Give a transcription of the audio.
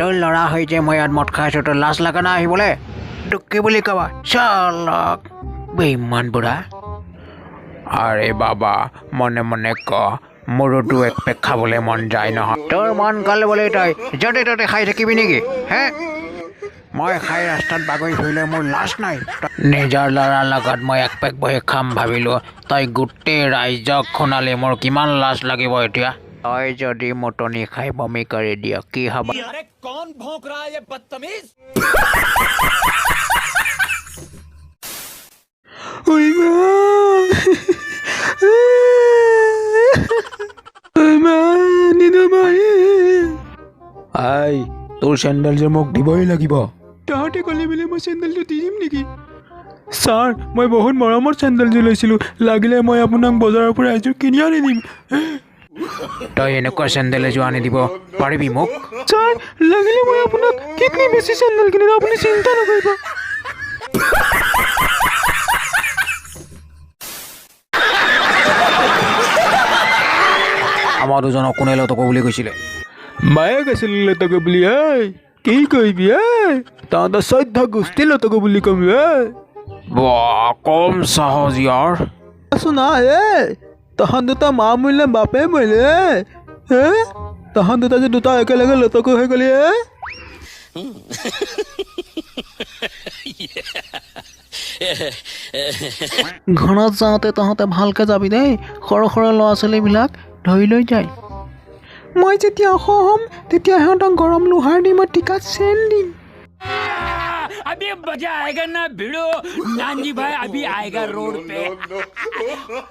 তোৰ ল'ৰা হৈ যে মই ইয়াত মদ খাই আছোঁ তোৰ লাজ লাগা নাই আহিবলৈ তোক কি বুলি ক'বা চালক বেইমান বুঢ়া আৰে বাবা মনে মনে ক মোৰোতো এক পেক খাবলৈ মন যায় নহয় তোৰ মন গ'ল বুলি তই য'তে ত'তে খাই থাকিবি নেকি হে মই খাই ৰাস্তাত বাগৰি ফুৰিলে মোৰ লাজ নাই নিজৰ ল'ৰাৰ লগত মই এক পেক বহি খাম ভাবিলোঁ তই গোটেই ৰাইজক শুনালি মোৰ কিমান লাজ লাগিব এতিয়া তই যদি মটনি খাই বমি কৰি দিয় কি হ'ব अरे कौन भौंक रहा है ये बदतमीज আই তোৰ চেণ্ডেল যে মোক দিবই লাগিব তহঁতে ক'লে বোলে মই চেণ্ডেলটো দি দিম নেকি ছাৰ মই বহুত মৰমৰ চেণ্ডেলযোৰ লৈছিলোঁ লাগিলে মই আপোনাক বজাৰৰ পৰা এযোৰ কিনি আনি দিম তই এনেকুৱা চেণ্ডেল এযোৰ আনি দিব পাৰিবি মোক ছাৰ লাগিলে মই আপোনাক কিডনী বেছি চেণ্ডেল কিনি দিম আপুনি চিন্তা নকৰিব আমাৰ দুজনক কোনে লতকো বুলি কৈছিলে মায়ে কৈছিল লতক বুলি ঐ কি কৰিবি ঐ তহঁতৰ চৈধ্য গোষ্ঠী লতক বুলি কবি ঐ কম সাহস ইয়াৰ আছোঁ না তহঁত দুটা মা মৰিলে বাপে মৰিলে হে তহঁত দুটা যে দুটা একেলগে লতক হৈ গ'লি ঘৰত যাওঁতে তহঁতে ভালকৈ যাবি দেই সৰু সৰু ল'ৰা ছোৱালীবিলাক ধৰি লৈ যায় মই যেতিয়া অস হ'ম তেতিয়া সিহঁতক গৰম লোহাৰ দি মই টিকাত চেন দিম अभी मजा आएगा ना भिड़ो नानजी भाई अभी आएगा रोड पे